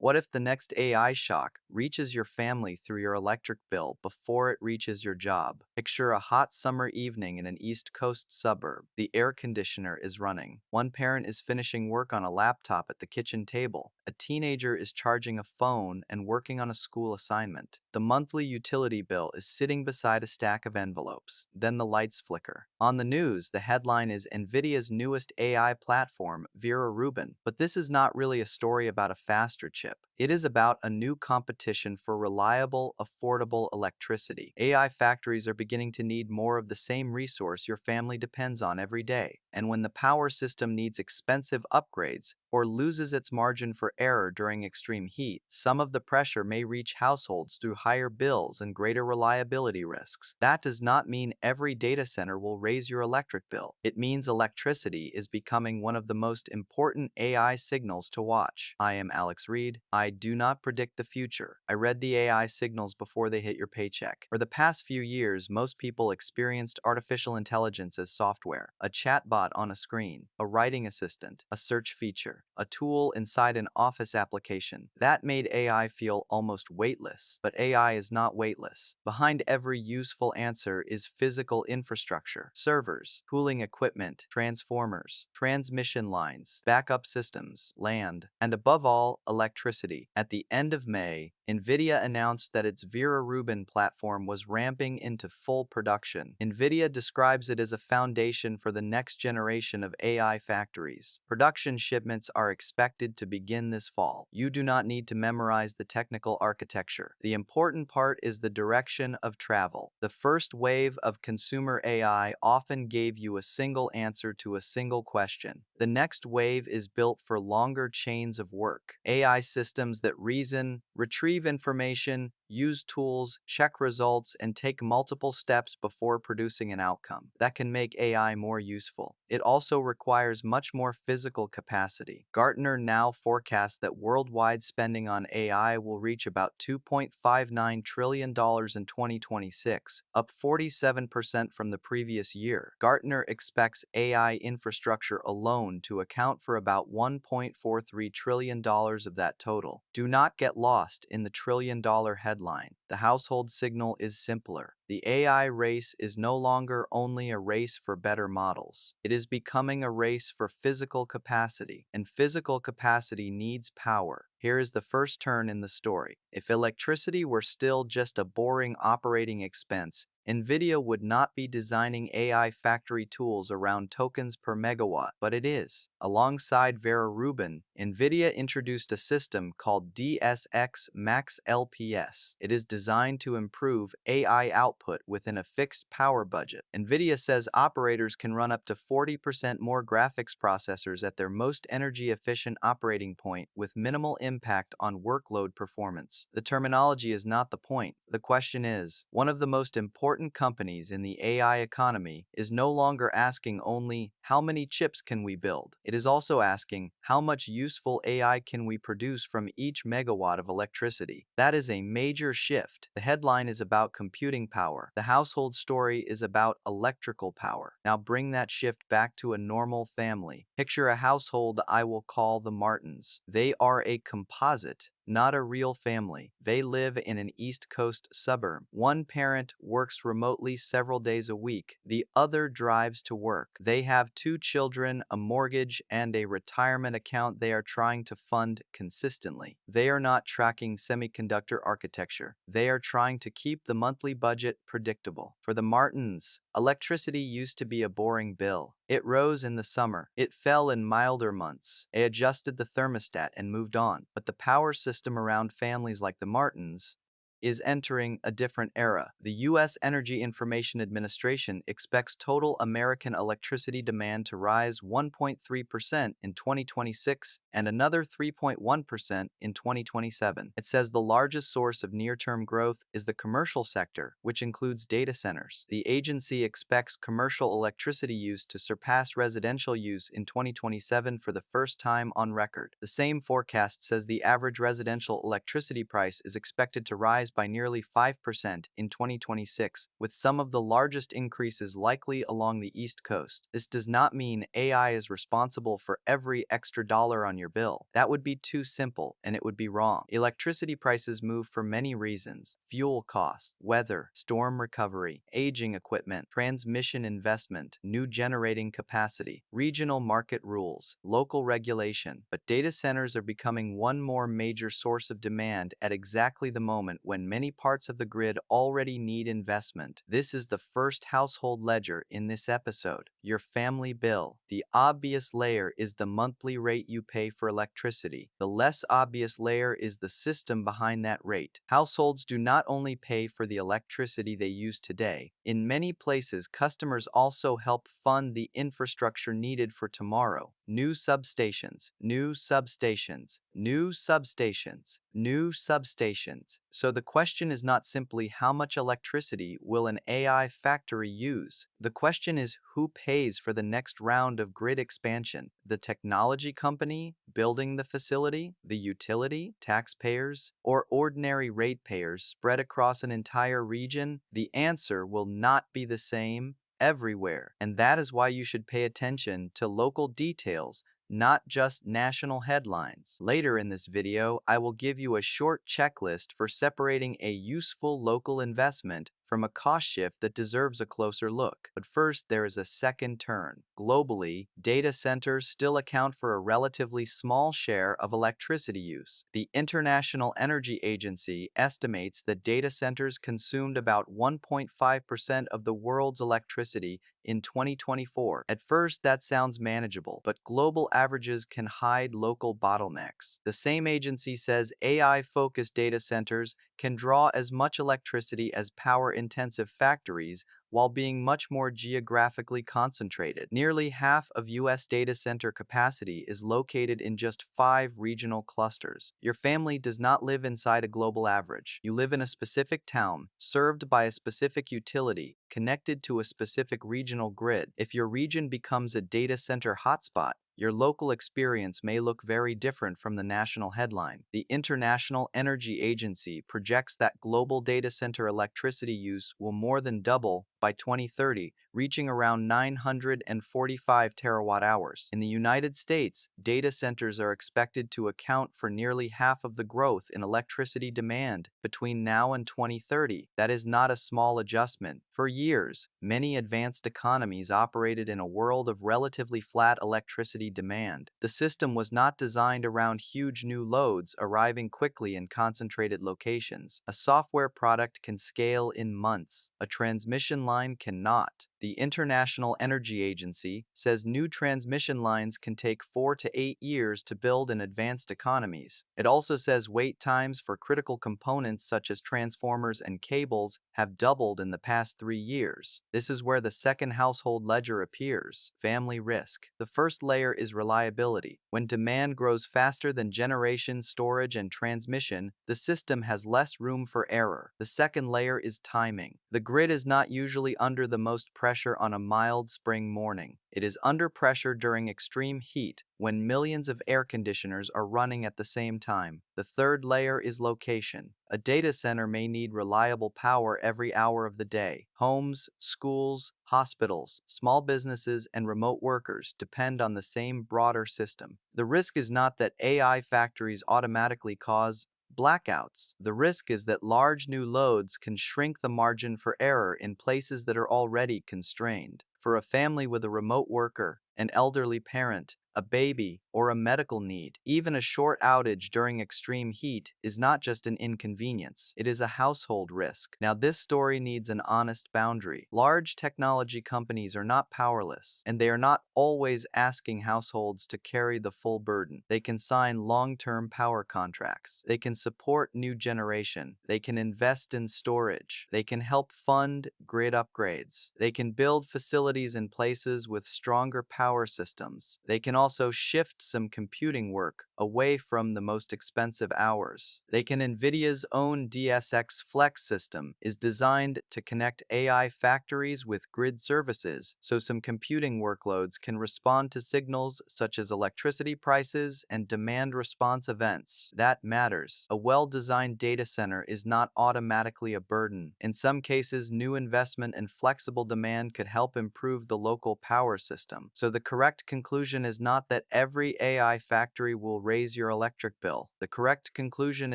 What if the next AI shock reaches your family through your electric bill before it reaches your job? Picture a hot summer evening in an East Coast suburb. The air conditioner is running. One parent is finishing work on a laptop at the kitchen table. A teenager is charging a phone and working on a school assignment. The monthly utility bill is sitting beside a stack of envelopes. Then the lights flicker. On the news, the headline is NVIDIA's newest AI platform, Vera Rubin. But this is not really a story about a faster chip. It is about a new competition for reliable, affordable electricity. AI factories are beginning to need more of the same resource your family depends on every day. And when the power system needs expensive upgrades or loses its margin for error during extreme heat, some of the pressure may reach households through higher bills and greater reliability risks. That does not mean every data center will raise your electric bill. It means electricity is becoming one of the most important AI signals to watch. I am Alex Reed. I do not predict the future. I read the AI signals before they hit your paycheck. For the past few years, most people experienced artificial intelligence as software, a chatbot on a screen, a writing assistant, a search feature, a tool inside an office application. That made AI feel almost weightless. But AI is not weightless. Behind every useful answer is physical infrastructure: servers, cooling equipment, transformers, transmission lines, backup systems, land, and above all, electricity. At the end of May, NVIDIA announced that its Vera Rubin platform was ramping into full production. NVIDIA describes it as a foundation for the next generation of AI factories. Production shipments are expected to begin this fall. You do not need to memorize the technical architecture. The important part is the direction of travel. The first wave of consumer AI often gave you a single answer to a single question. The next wave is built for longer chains of work. AI systems that reason, retrieve information, use tools, check results, and take multiple steps before producing an outcome. That can make AI more useful. It also requires much more physical capacity. Gartner now forecasts that worldwide spending on AI will reach about $2.59 trillion in 2026, up 47% from the previous year. Gartner expects AI infrastructure alone to account for about $1.43 trillion of that total. Do not get lost in the trillion-dollar headline. The household signal is simpler. The AI race is no longer only a race for better models. It is becoming a race for physical capacity, and physical capacity needs power. Here is the first turn in the story. If electricity were still just a boring operating expense, NVIDIA would not be designing AI factory tools around tokens per megawatt, but it is. Alongside Vera Rubin, NVIDIA introduced a system called DSX Max LPS. It is designed to improve AI output within a fixed power budget. NVIDIA says operators can run up to 40% more graphics processors at their most energy-efficient operating point with minimal impact on workload performance. The terminology is not the point. The question is, one of the most important companies in the AI economy is no longer asking only, how many chips can we build? It is also asking, how much useful AI can we produce from each megawatt of electricity? That is a major shift. The headline is about computing power. The household story is about electrical power. Now bring that shift back to a normal family. Picture a household I will call the Martins. They are a composite, not a real family. They live in an East Coast suburb. One parent works remotely several days a week. The other drives to work. They have two children, a mortgage, and a retirement account they are trying to fund consistently. They are not tracking semiconductor architecture. They are trying to keep the monthly budget predictable. For the Martins, electricity used to be a boring bill. It rose in the summer. It fell in milder months. They adjusted the thermostat and moved on. But the power system around families like the Martins is entering a different era. The U.S. Energy Information Administration expects total American electricity demand to rise 1.3% in 2026 and another 3.1% in 2027. It says the largest source of near-term growth is the commercial sector, which includes data centers. The agency expects commercial electricity use to surpass residential use in 2027 for the first time on record. The same forecast says the average residential electricity price is expected to rise rise by nearly 5% in 2026, with some of the largest increases likely along the East Coast. This does not mean AI is responsible for every extra dollar on your bill. That would be too simple, and it would be wrong. Electricity prices move for many reasons: fuel costs, weather, storm recovery, aging equipment, transmission investment, new generating capacity, regional market rules, local regulation. But data centers are becoming one more major source of demand at exactly the moment when many parts of the grid already need investment. This is the first household ledger in this episode: your family bill. The obvious layer is the monthly rate you pay for electricity. The less obvious layer is the system behind that rate. Households do not only pay for the electricity they use today. In many places, customers also help fund the infrastructure needed for tomorrow. New substations, new substations, new substations, new substations. So the question is not simply how much electricity will an AI factory use. The question is who pays for the next round of grid expansion: the technology company building the facility, the utility, taxpayers, or ordinary ratepayers spread across an entire region? The answer will not be the same everywhere, and that is why you should pay attention to local details, not just national headlines. Later in this video, I will give you a short checklist for separating a useful local investment from a cost shift that deserves a closer look. But first, there is a second turn. Globally, data centers still account for a relatively small share of electricity use. The International Energy Agency estimates that data centers consumed about 1.5% of the world's electricity in 2024. At first, that sounds manageable, but global averages can hide local bottlenecks. The same agency says AI-focused data centers can draw as much electricity as power-intensive factories while being much more geographically concentrated. Nearly half of U.S. data center capacity is located in just 5 regional clusters. Your family does not live inside a global average. You live in a specific town, served by a specific utility, connected to a specific regional grid. If your region becomes a data center hotspot, your local experience may look very different from the national headline. The International Energy Agency projects that global data center electricity use will more than double by 2030, reaching around 945 terawatt-hours. In the United States, data centers are expected to account for nearly half of the growth in electricity demand between now and 2030. That is not a small adjustment. For years, many advanced economies operated in a world of relatively flat electricity demand. The system was not designed around huge new loads arriving quickly in concentrated locations. A software product can scale in months. A transmission line cannot. The International Energy Agency says new transmission lines can take 4 to 8 years to build in advanced economies. It also says wait times for critical components such as transformers and cables have doubled in the past 3 years. This is where the second household ledger appears: family risk. The first layer is reliability. When demand grows faster than generation, storage, and transmission, the system has less room for error. The second layer is timing. The grid is not usually under the most pressure on a mild spring morning. It is under pressure during extreme heat, when millions of air conditioners are running at the same time. The third layer is location. A data center may need reliable power every hour of the day. Homes, schools, hospitals, small businesses, and remote workers depend on the same broader system. The risk is not that AI factories automatically cause blackouts. The risk is that large new loads can shrink the margin for error in places that are already constrained. For a family with a remote worker, an elderly parent, a baby, or a medical need, even a short outage during extreme heat is not just an inconvenience, it is a household risk. Now, this story needs an honest boundary. Large technology companies are not powerless, and they are not always asking households to carry the full burden. They can sign long-term power contracts. They can support new generation. They can invest in storage. They can help fund grid upgrades. They can build facilities in places with stronger power systems. They can also also shift some computing work away from the most expensive hours. NVIDIA's own DSX Flex system is designed to connect AI factories with grid services, so some computing workloads can respond to signals such as electricity prices and demand response events. That matters. A well-designed data center is not automatically a burden. In some cases, new investment and flexible demand could help improve the local power system. So the correct conclusion is not that every AI factory will raise your electric bill. The correct conclusion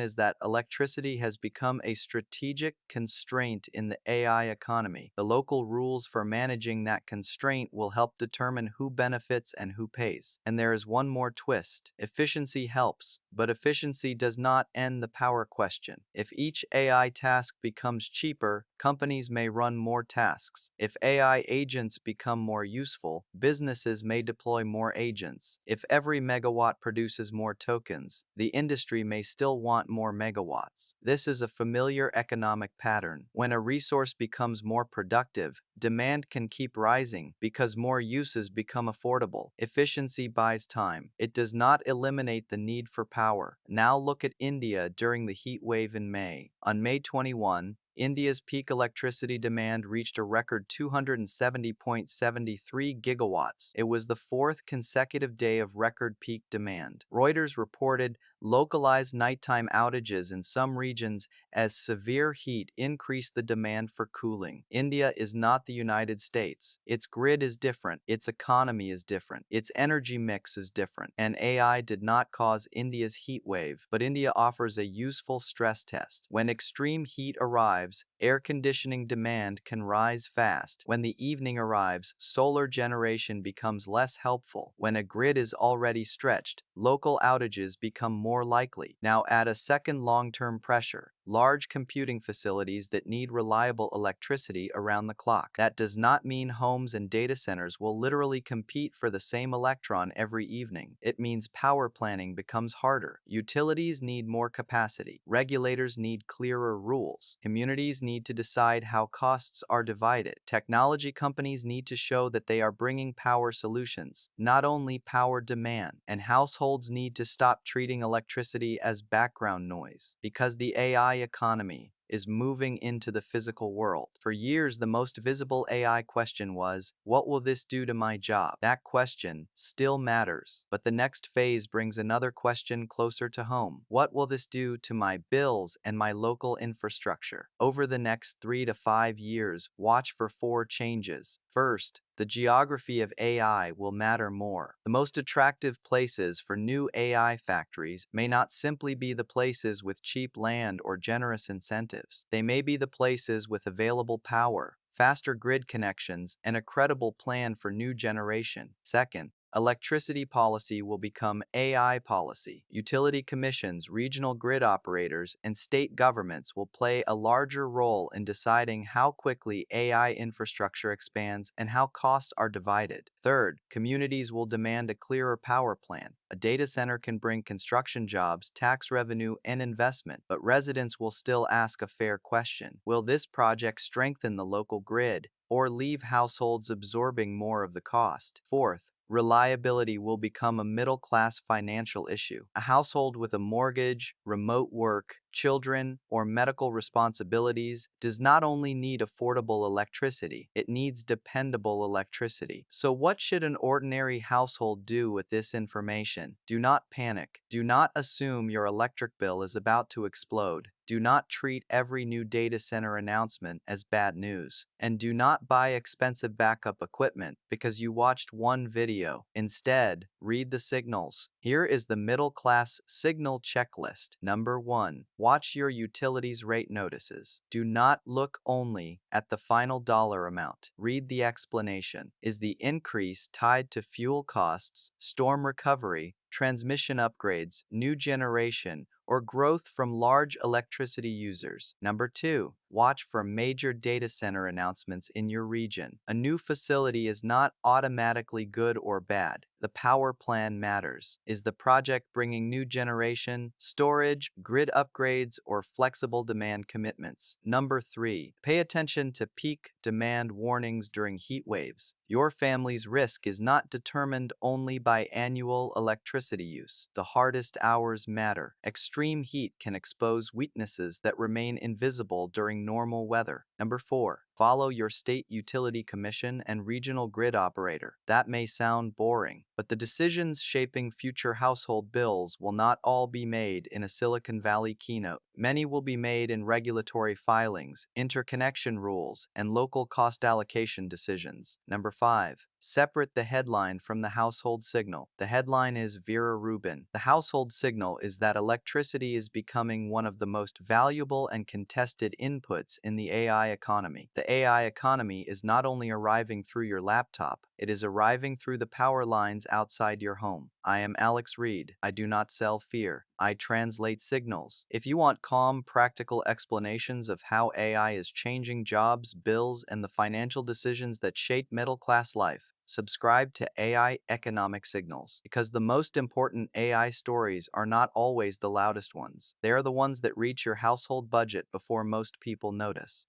is that electricity has become a strategic constraint in the AI economy. The local rules for managing that constraint will help determine who benefits and who pays. And there is one more twist. Efficiency helps, but efficiency does not end the power question. If each AI task becomes cheaper, companies may run more tasks. If AI agents become more useful, businesses may deploy more agents. If every megawatt produces more tokens, the industry may still want more megawatts. This is a familiar economic pattern. When a resource becomes more productive, demand can keep rising because more uses become affordable. Efficiency buys time. It does not eliminate the need for power. Now look at India during the heat wave in May. On May 21, India's peak electricity demand reached a record 270.73 gigawatts. It was the fourth consecutive day of record peak demand. Reuters reported localized nighttime outages in some regions as severe heat increased the demand for cooling. India is not the United States. Its grid is different, its economy is different, its energy mix is different, and AI did not cause India's heat wave, but India offers a useful stress test. When extreme heat arrives, air conditioning demand can rise fast. When the evening arrives, solar generation becomes less helpful. When a grid is already stretched, local outages become more likely. Now add a second long-term pressure. Large computing facilities that need reliable electricity around the clock. That does not mean homes and data centers will literally compete for the same electron every evening. It means power planning becomes harder. Utilities need more capacity. Regulators need clearer rules. Communities need to decide how costs are divided. Technology companies need to show that they are bringing power solutions, not only power demand. And households need to stop treating electricity as background noise, because the AI economy is moving into the physical world. For years, the most visible AI question was, what will this do to my job? That question still matters, but the next phase brings another question closer to home. What will this do to my bills and my local infrastructure? Over the next 3 to 5 years, watch for 4 changes. First, the geography of AI will matter more. The most attractive places for new AI factories may not simply be the places with cheap land or generous incentives. They may be the places with available power, faster grid connections, and a credible plan for new generation. Second, electricity policy will become AI policy. Utility commissions, regional grid operators, and state governments will play a larger role in deciding how quickly AI infrastructure expands and how costs are divided. Third, communities will demand a clearer power plan. A data center can bring construction jobs, tax revenue, and investment, but residents will still ask a fair question. Will this project strengthen the local grid or leave households absorbing more of the cost? Fourth, reliability will become a middle-class financial issue. A household with a mortgage, remote work, children, or medical responsibilities does not only need affordable electricity, it needs dependable electricity. So what should an ordinary household do with this information? Do not panic. Do not assume your electric bill is about to explode. Do not treat every new data center announcement as bad news. And do not buy expensive backup equipment because you watched one video. Instead, read the signals. Here is the middle-class signal checklist. Number 1. Watch your utilities rate notices. Do not look only at the final dollar amount. Read the explanation. Is the increase tied to fuel costs, storm recovery, transmission upgrades, new generation, or growth from large electricity users? Number 2. Watch for major data center announcements in your region. A new facility is not automatically good or bad. The power plan matters. Is the project bringing new generation, storage, grid upgrades, or flexible demand commitments? Number 3. Pay attention to peak demand warnings during heat waves. Your family's risk is not determined only by annual electricity use. The hardest hours matter. Extreme heat can expose weaknesses that remain invisible during normal weather. Number 4. Follow your state utility commission and regional grid operator. That may sound boring, but the decisions shaping future household bills will not all be made in a Silicon Valley keynote. Many will be made in regulatory filings, interconnection rules, and local cost allocation decisions. Number 5. Separate the headline from the household signal. The headline is Vera Rubin. The household signal is that electricity is becoming one of the most valuable and contested inputs in the AI economy. The AI economy is not only arriving through your laptop, it is arriving through the power lines outside your home. I am Alex Reed. I do not sell fear. I translate signals. If you want calm, practical explanations of how AI is changing jobs, bills, and the financial decisions that shape middle-class life, subscribe to AI Economic Signals, because the most important AI stories are not always the loudest ones. They are the ones that reach your household budget before most people notice.